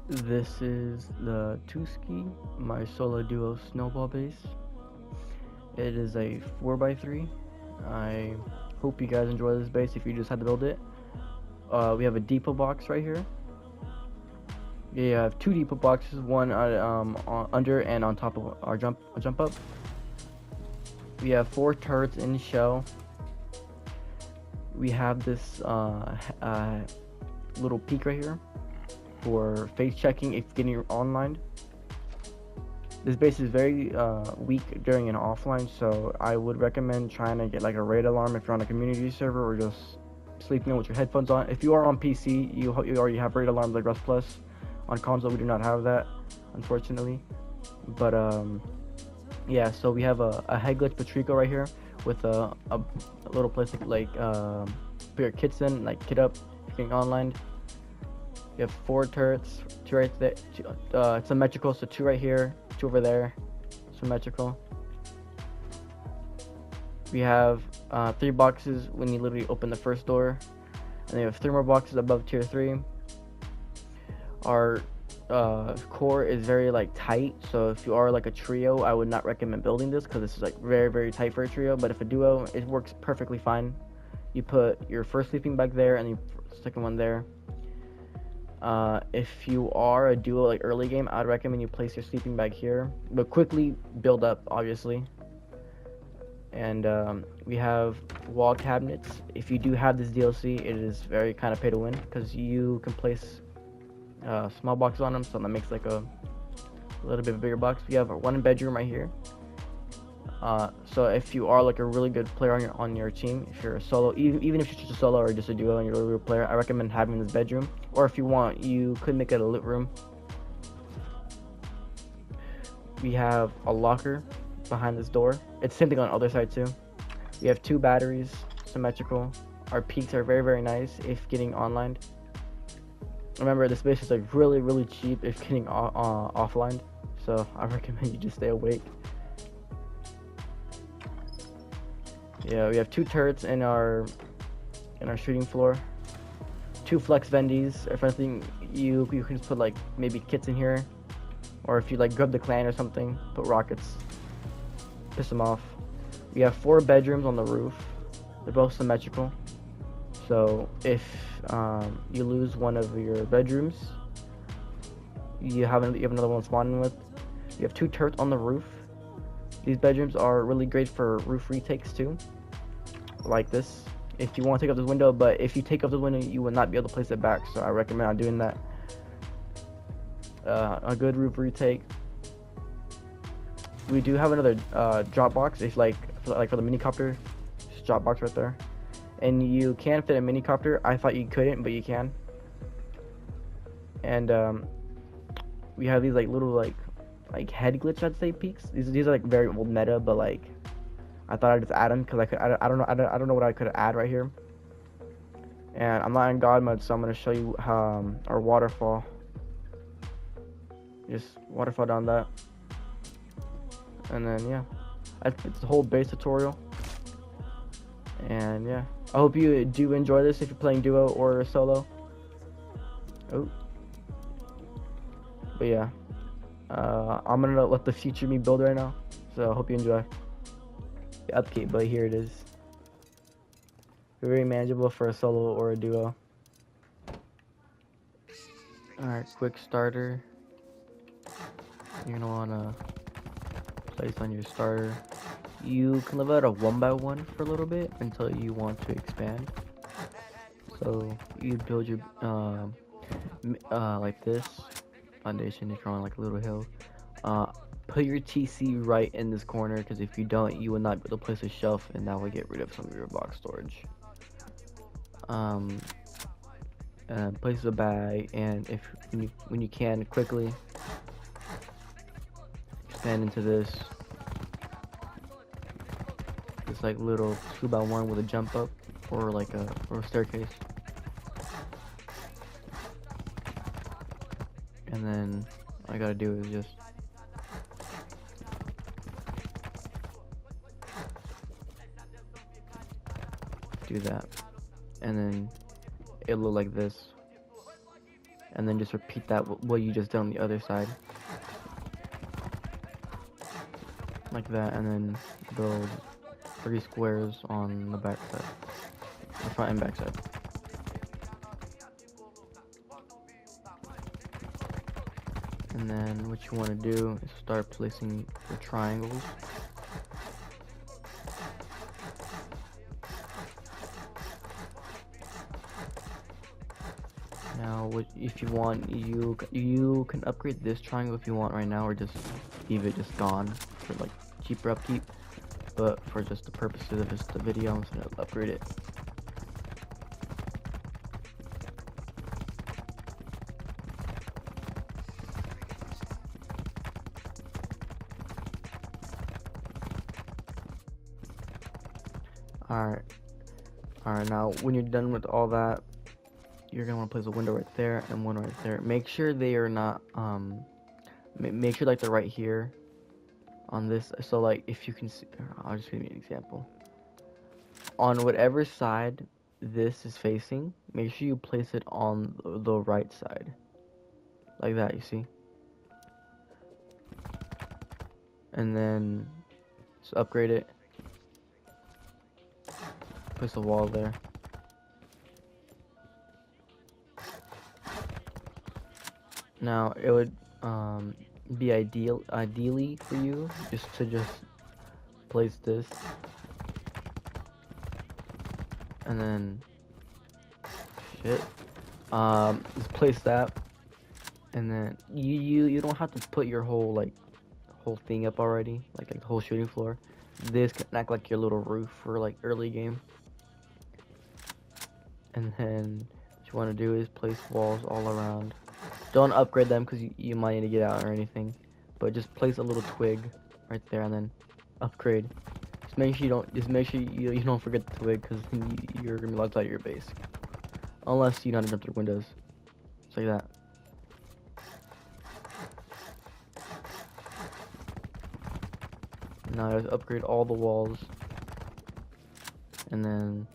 This is the Tsuki, my solo duo snowball base. It is a 4x3. I hope you guys enjoy this base if you just had to build it. We have a depot box right here. We have two depot boxes, one under and on top of our jump up. We have 4 turrets in the shell. We have this little peak right here for face checking if getting online. This base is very weak during an offline, so I would recommend trying to get like a raid alarm if you're on a community server, or just sleeping with your headphones on. If you are on PC, you already have raid alarms like Rust Plus. On console, we do not have that, unfortunately. But yeah, so we have a head glitch Patrico right here with a little place like put your kits in, like kit up, getting online. You have 4 turrets, 2 right there, symmetrical, so 2 right here, 2 over there, symmetrical. We have 3 boxes when you literally open the first door, and then you have 3 more boxes above tier 3. Our core is very like tight, so if you are like a trio, I would not recommend building this because this is like very tight for a trio. But if a duo, it works perfectly fine. You put your first sleeping bag there and the second one there. If you are a duo like early game, I'd recommend you place your sleeping bag here, but quickly build up, obviously. And we have wall cabinets. If you do have this DLC, it is very kind of pay to win because you can place small boxes on them, so that makes like a little bit of a bigger box. We have a 1 bedroom right here. So if you are like a really good player on your team, if you're a solo, even if you're just a solo or just a duo and you're a really good player, I recommend having this bedroom. Or if you want, you could make it a lit room. We have a locker behind this door. It's the same thing on the other side too. We have 2 batteries, symmetrical. Our peaks are very nice if getting online. Remember, this base is like really cheap if getting offline, so I recommend you just stay awake. Yeah, we have 2 turrets in our shooting floor, 2 flex vendies. If anything, you can just put like maybe kits in here, or if you like grab the clan or something, put rockets, piss them off. We have 4 bedrooms on the roof. They're both symmetrical, so if you lose one of your bedrooms, you have another one spawning with. You have 2 turrets on the roof. These bedrooms are really great for roof retakes too, like this, if you want to take up this window, but if you take up the window, you will not be able to place it back, so I recommend not doing that. A good roof retake. We do have another drop box, if like for the mini copter, just drop box right there. And you can fit a mini copter. I thought you couldn't, but you can. And we have these like little like head glitch, I'd say, peaks. These are like very old meta, but like I thought I'd just add them because I don't know what I could add right here. And I'm not in God mode, so I'm gonna show you our waterfall. Just waterfall down that, and then yeah, it's the whole base tutorial. And yeah, I hope you do enjoy this if you're playing duo or solo. Oh, but yeah, I'm gonna let the future me build right now, so I hope you enjoy. The upkeep, but here it is. Very manageable for a solo or a duo. Alright, quick starter. You're gonna wanna place on your starter. You can live out a 1x1 for a little bit until you want to expand. So you build your like this foundation if you're on like a little hill. Put your TC right in this corner, because if you don't, you will not be able to place a shelf, and that will get rid of some of your box storage. And place a bag, and if when you can, quickly expand into this like little 2x1 with a jump up, or like a staircase. And then all I gotta do is just do that, and then it'll look like this. and then just repeat that what you just did on the other side, like that, and then build 3 squares on the back side, the front and back side. And then what you want to do is start placing the triangles. Now, if you want, you can upgrade this triangle if you want right now, or just leave it just gone for like cheaper upkeep. But for just the purposes of just the video, I'm just gonna upgrade it. Alright, now when you're done with all that, you're gonna want to place a window right there and one right there. Make sure they are not, make sure like they're right here on this. So like if you can see, I'll just give you an example. On whatever side this is facing, make sure you place it on the right side. Like that, you see? And then just upgrade it. Place a wall there. Now it would be ideally for you just place this, and then just place that, and then you don't have to put your whole thing up already, like the whole shooting floor. This can act like your little roof for like early game. And then what you want to do is place walls all around. Don't upgrade them because you might need to get out or anything, but just place a little twig right there and then upgrade. Just make sure you don't forget the twig, because you're gonna be locked out of your base unless you know how to jump through windows. Just like that. Now just upgrade all the walls, and then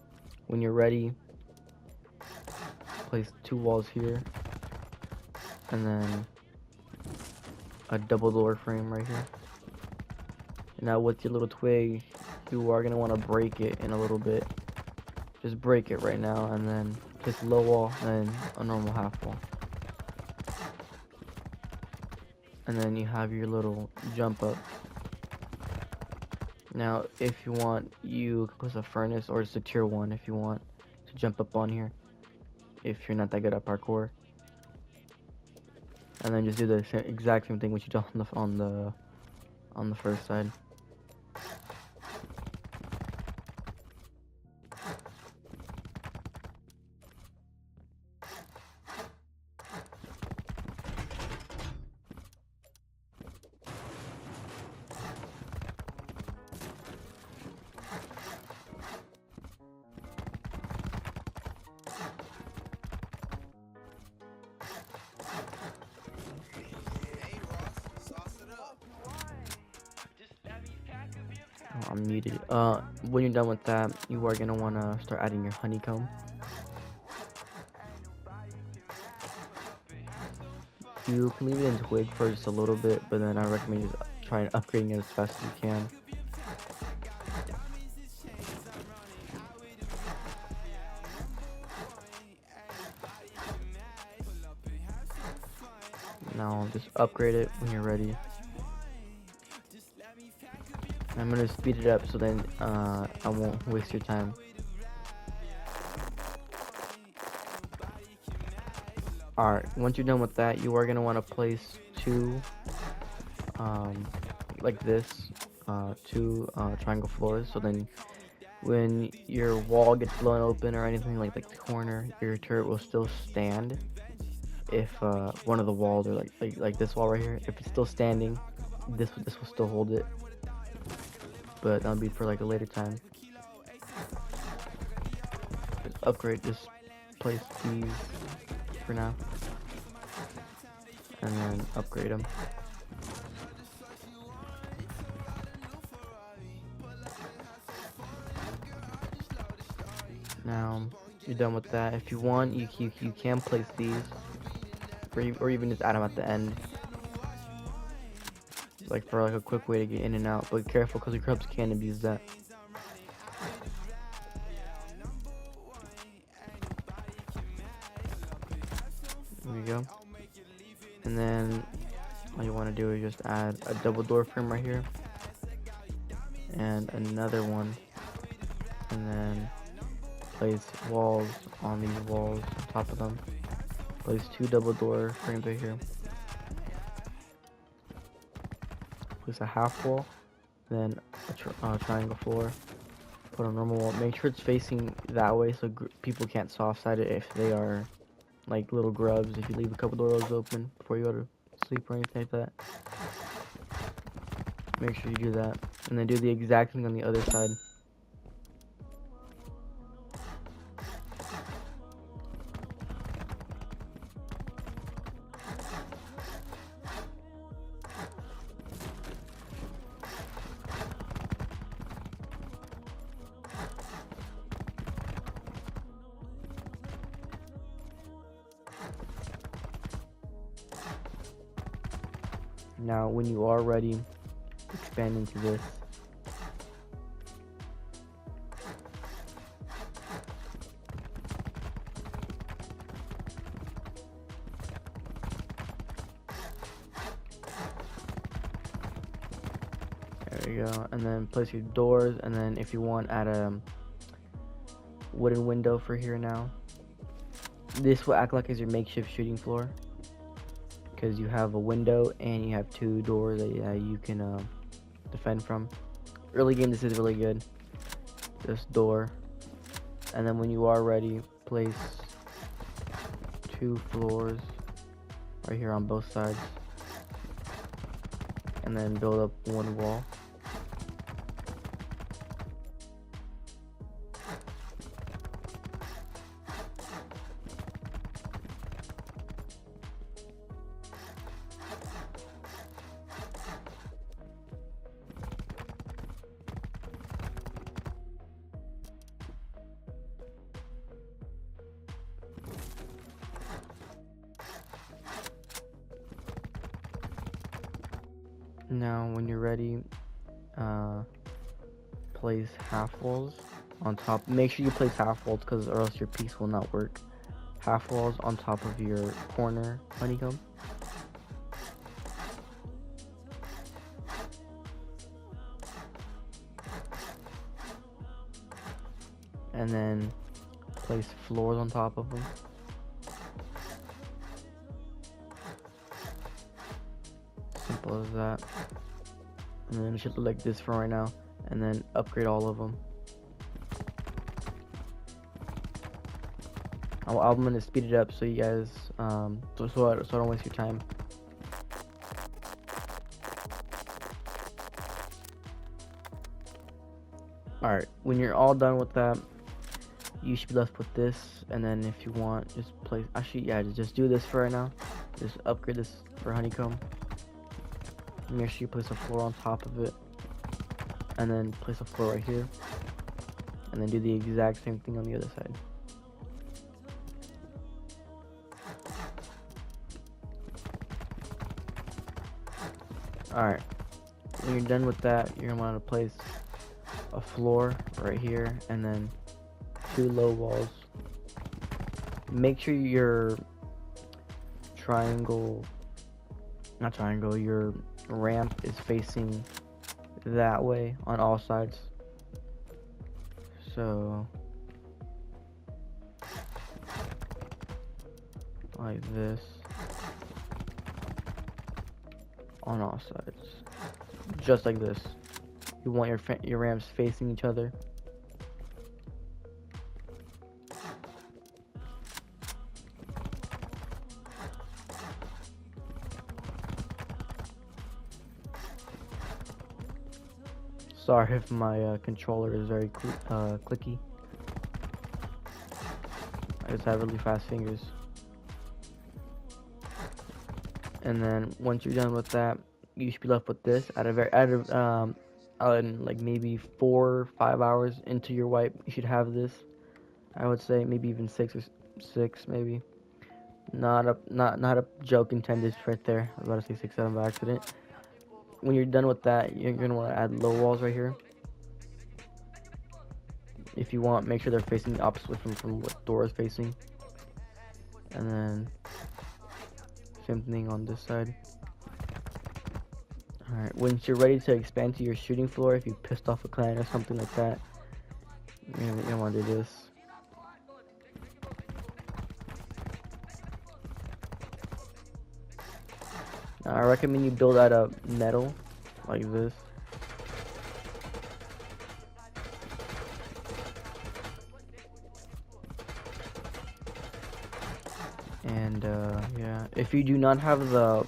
when you're ready, place 2 walls here, and then a double door frame right here. Now with your little twig, you are gonna want to break it in a little bit. Just break it right now, and then place a low wall and a normal half wall. And then you have your little jump up. Now if you want, you can place a furnace, or it's a tier 1 if you want to jump up on here, if you're not that good at parkour. And then just do the exact same thing which you done on the first side. Oh, I'm muted. When you're done with that, you are gonna wanna start adding your honeycomb. You can leave it in twig for just a little bit, but then I recommend just trying upgrading it as fast as you can. Now just upgrade it when you're ready. I'm gonna speed it up so then I won't waste your time. Alright, once you're done with that, you are gonna want to place 2 like this, 2 triangle floors, so then when your wall gets blown open or anything like the corner, your turret will still stand. If one of the walls, or like this wall right here, if it's still standing, this will still hold it. But that'll be for like a later time. Just upgrade, just place these for now, and then upgrade them. Now you're done with that. If you want, you can place these or even just add them at the end, like for like a quick way to get in and out. But careful, because the grubs can abuse that. There we go. And then all you want to do is just add a double door frame right here, and another one, and then place walls on these walls on top of them. Place 2 double door frames right here. Place a half wall, then a triangle floor. Put a normal wall. Make sure it's facing that way so people can't soft side it if they are like little grubs. If you leave a couple doors open before you go to sleep or anything like that, make sure you do that. And then do the exact thing on the other side. Now, when you are ready, expand into this. There you go. And then place your doors, and then if you want, add a wooden window for here now. This will act like as your makeshift shooting floor, because you have a window and you have 2 doors that you can defend from. Early game, this is really good. This door, and then when you are ready, place 2 floors right here on both sides, and then build up 1 wall. Now, when you're ready, place half walls on top. Make sure you place half walls, because or else your piece will not work. Half walls on top of your corner honeycomb. And then place floors on top of them. Simple as that. And then it should look like this for right now, and then upgrade all of them. I'm gonna speed it up so you guys so I don't waste your time. Alright, when you're all done with that, you should be left with this, and then if you want, just place, actually yeah, just do this for right now. Just upgrade this for honeycomb. Make sure you place a floor on top of it, and then place a floor right here, and then do the exact same thing on the other side. Alright, when you're done with that, you're gonna want to place a floor right here, and then 2 low walls. Make sure your your ramp is facing that way on all sides. So like this on all sides, just like this. You want your ramps facing each other. Sorry if my controller is very clicky. I just have really fast fingers. And then once you're done with that, you should be left with this. Like maybe 4 or 5 hours into your wipe, you should have this. I would say maybe even 6 maybe. Not a joke intended right there. I was about to say 6-7 by accident. When you're done with that, you're gonna want to add low walls right here. If you want, make sure they're facing the opposite from what door is facing. And then same thing on this side. Alright, once you're ready to expand to your shooting floor, if you pissed off a client or something like that, you're gonna want to do this. Now, I recommend you build out of metal, like this. And yeah, if you do not have the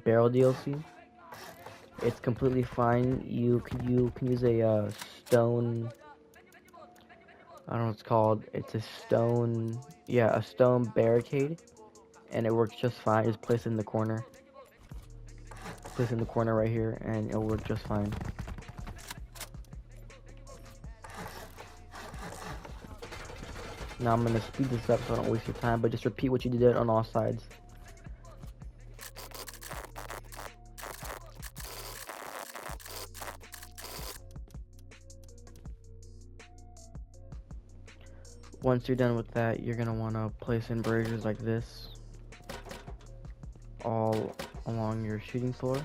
barrel DLC, it's completely fine. You can use a stone. I don't know what it's called. It's a stone, yeah, a stone barricade, and it works just fine. Just place it in the corner. Place it in the corner right here, and it'll work just fine. Now I'm gonna speed this up so I don't waste your time, but just repeat what you did on all sides. Once you're done with that, you're gonna want to place in braziers like this all along your shooting floor.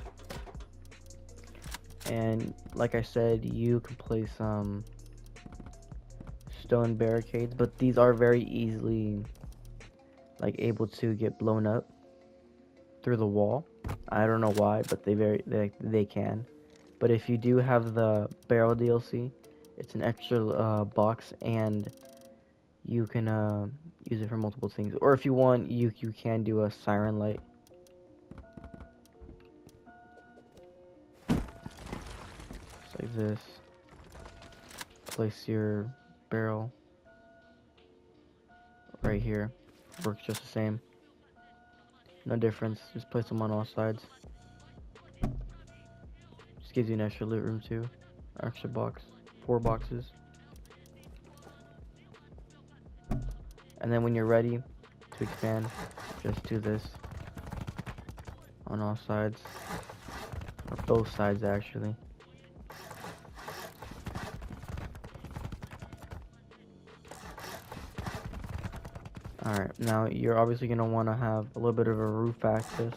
And like I said, you can place stone barricades, but these are very easily like able to get blown up through the wall. I don't know why, but they can. But if you do have the barrel DLC, it's an extra box, and you can use it for multiple things. Or if you want, you can do a siren light. Just like this. Place your barrel right here. Works just the same. No difference. Just place them on all sides. Just gives you an extra loot room too. Extra box. 4 boxes. And then when you're ready to expand, just do this on all sides, or both sides actually. Alright, now you're obviously going to want to have a little bit of a roof access,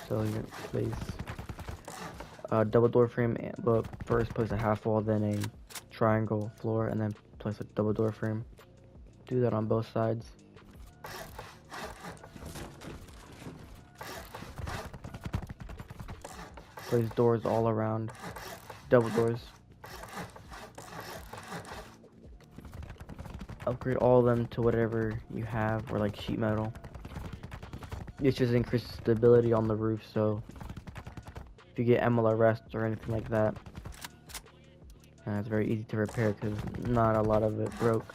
so you're going to place a double door frame, but first place a half wall, then a triangle floor, and then place a double door frame. Do that on both sides. Place doors all around, double doors. Upgrade all of them to whatever you have, or like sheet metal. This just increases stability on the roof, so if you get MLR rest or anything like that, it's very easy to repair because not a lot of it broke.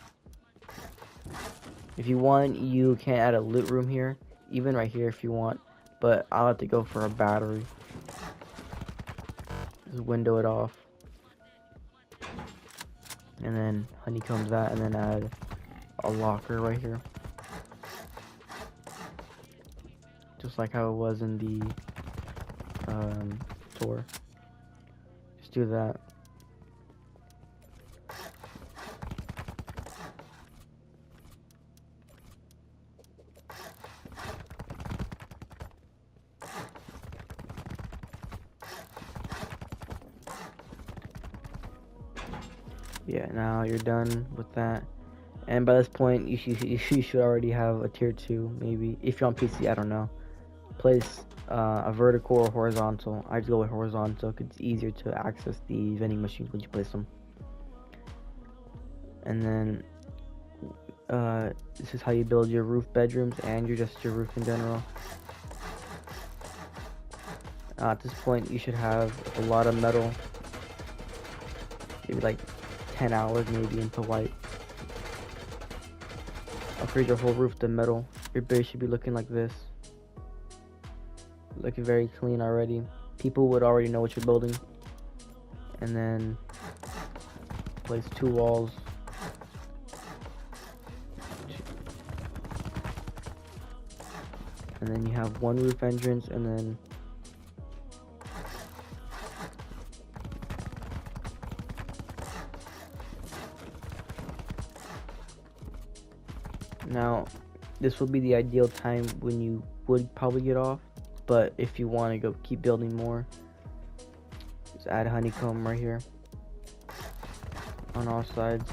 If you want, you can add a loot room here, even right here if you want, but I'll have to go for a battery. Just window it off, and then honeycomb that, and then add a locker right here, just like how it was in the tour. Just do that. Yeah, now you're done with that, and by this point you should already have a tier 2, maybe if you're on PC. I don't know. Place a vertical or horizontal. I just go with horizontal because it's easier to access the vending machines when you place them. And then this is how you build your roof bedrooms and your roof in general. At this point you should have a lot of metal, maybe like 10 hours maybe into white. Upgrade your whole roof to metal. Your base should be looking like this. Looking very clean already. People would already know what you're building. And then place 2 walls and then you have one roof entrance, and then now this will be the ideal time when you would probably get off, but if you want to go keep building more, just add honeycomb right here on all sides.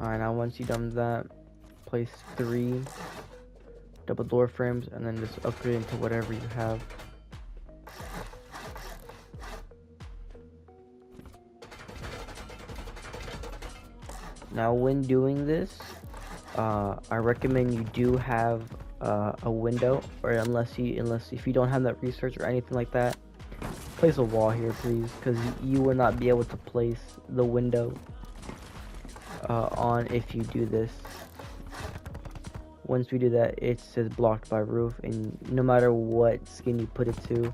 Alright, now once you've done that, place 3 double door frames and then just upgrade into whatever you have. Now when doing this, I recommend you do have a window, or unless if you don't have that research or anything like that, place a wall here please, because you will not be able to place the window on if you do this. Once we do that, it says blocked by roof, and no matter what skin you put it to,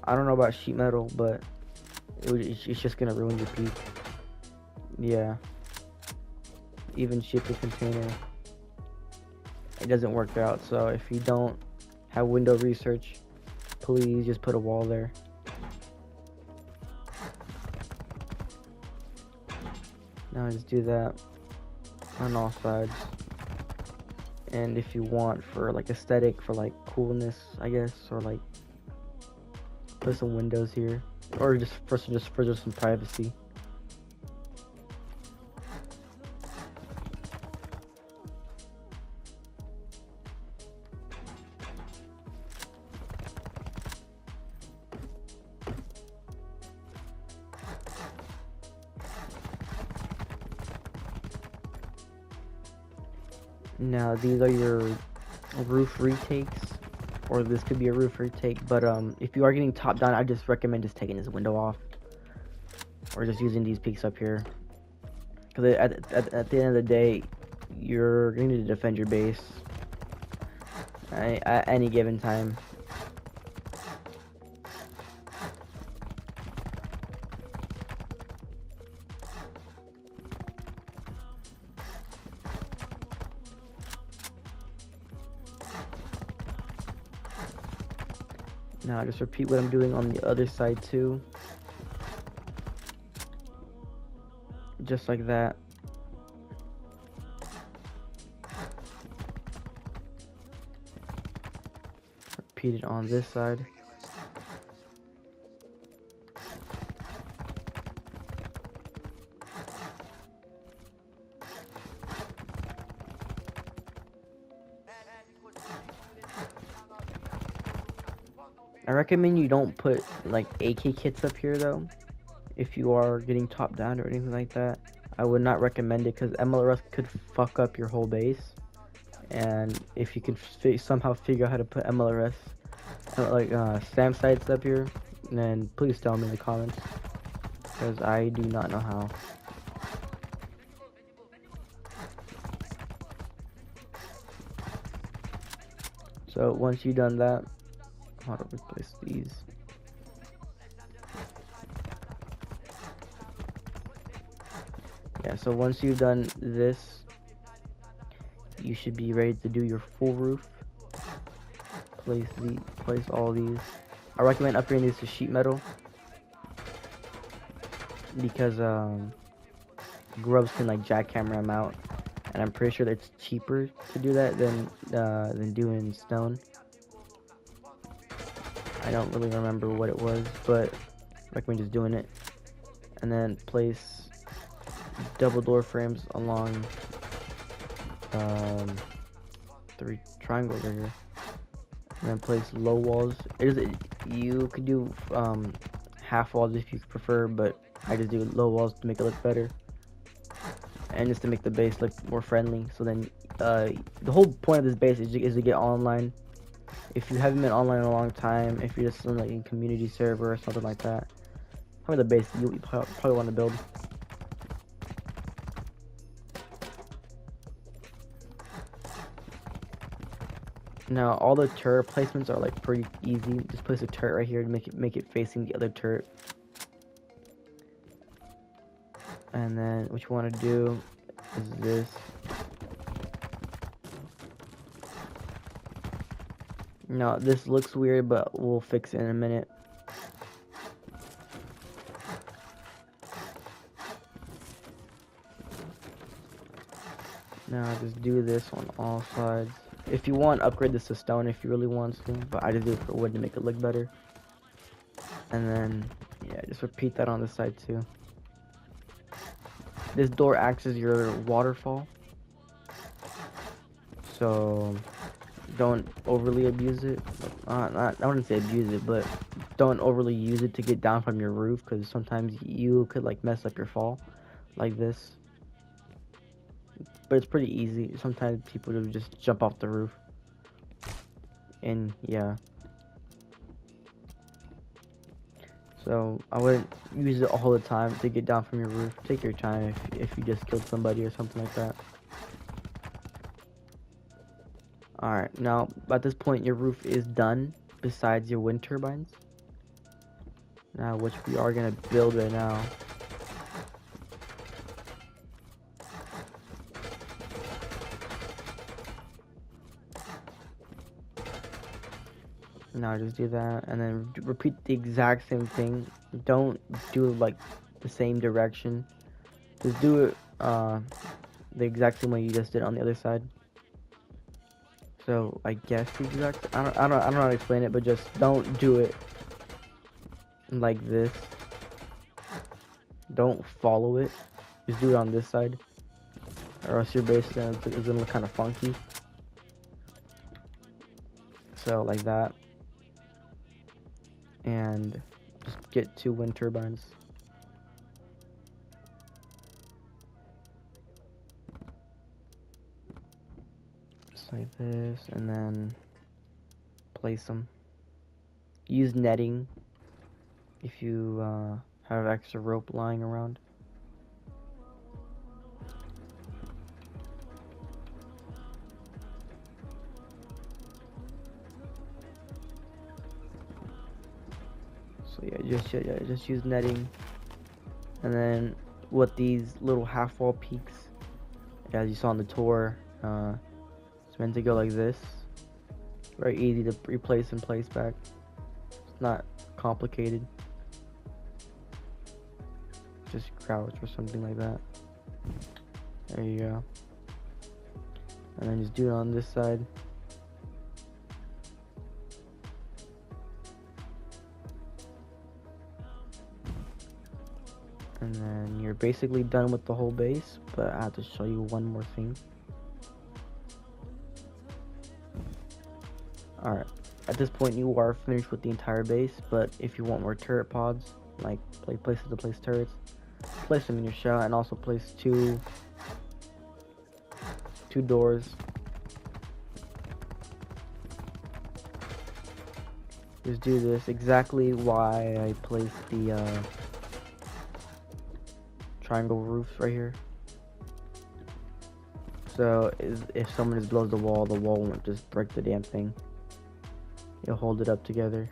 I don't know about sheet metal, but it's just gonna ruin your peak. Yeah, even shipping container, it doesn't work out. So if you don't have window research, please just put a wall there. Now just do that on all sides. And if you want, for like aesthetic, for like coolness, I guess, or like put some windows here, or just for some privacy. Now these are your roof retakes, or this could be a roof retake, but if you are getting top down, I just recommend just taking this window off, or just using these peaks up here, because at the end of the day, you're going to need to defend your base at any given time. Now just repeat what I'm doing on the other side too. Just like that. Repeat it on this side. I recommend you don't put like AK kits up here though, if you are getting top down or anything like that. I would not recommend it, because MLRS could fuck up your whole base. And if you could somehow figure out how to put MLRS like SAM sites up here, then please tell me in the comments, because I do not know how. So once you've done that, how to replace these. Yeah, so once you've done this, you should be ready to do your full roof. Place all these. I recommend upgrading these to sheet metal, because grubs can like jackhammer them out, and I'm pretty sure that it's cheaper to do that than doing stone. I don't really remember what it was, but I recommend just doing it. And then place double door frames along 3 triangles right here. And then place low walls. You could do half walls if you prefer, but I just do low walls to make it look better, and just to make the base look more friendly. So then the whole point of this base is to get online. If you haven't been online in a long time, if you're just in like a community server or something like that, probably the base you probably want to build. Now all the turret placements are like pretty easy. Just place a turret right here to make it facing the other turret. And then what you want to do is this. Now this looks weird, but we'll fix it in a minute. Now just do this on all sides. If you want, upgrade this to stone if you really want to, but I just do it for wood to make it look better. And then, yeah, just repeat that on the side too. This door acts as your waterfall, so don't overly abuse it. I wouldn't say abuse it, but don't overly use it to get down from your roof, because sometimes you could like mess up your fall, like this. But it's pretty easy. Sometimes people will just jump off the roof. And yeah. So I wouldn't use it all the time to get down from your roof. Take your time if you just killed somebody or something like that. Alright, now at this point your roof is done besides your wind turbines. Now which we are gonna build right now. Now just do that and then repeat the exact same thing. Don't do it like the same direction. Just do it the exact same way you just did on the other side. So I guess the exact I don't know how to explain it, but just don't do it like this. Don't follow it. Just do it on this side, or else your base is gonna look kind of funky. So like that. And just get 2 wind turbines. Just like this, and then place them. Use netting if you have extra rope lying around. So yeah, just use netting. And then with these little half wall peaks, as you saw on the tour, it's meant to go like this. Very easy to replace and place back. It's not complicated. Just crouch or something like that. There you go. And then just do it on this side. And then you're basically done with the whole base, but I have to show you one more thing. Alright, at this point you are finished with the entire base, but if you want more turret pods, like places to place turrets, place them in your shell, and also place two doors. Just do this exactly why I placed the triangle roofs right here. So if someone just blows the wall won't just break the damn thing. You'll hold it up together.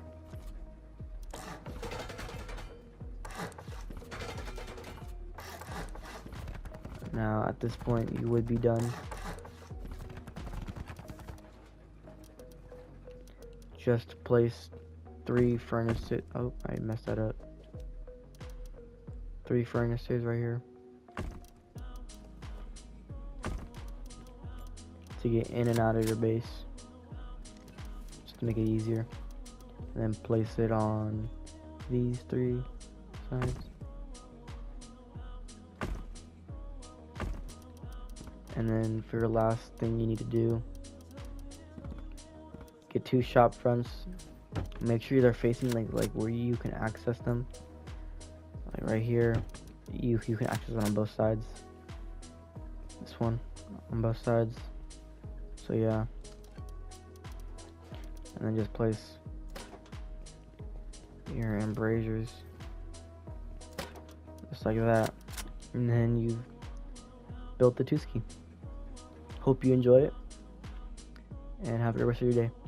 Now at this point you would be done. Just place 3 furnaces. Oh, I messed that up. 3 furnaces right here to get in and out of your base, just to make it easier. And then place it on these 3 sides. And then for your last thing you need to do, get 2 shop fronts. Make sure they're facing like where you can access them. Like right here, you can access it on both sides. This one on both sides. So yeah. And then just place your embrasures just like that. And then you've built the Tsuki. Hope you enjoy it. and have a good rest of your day.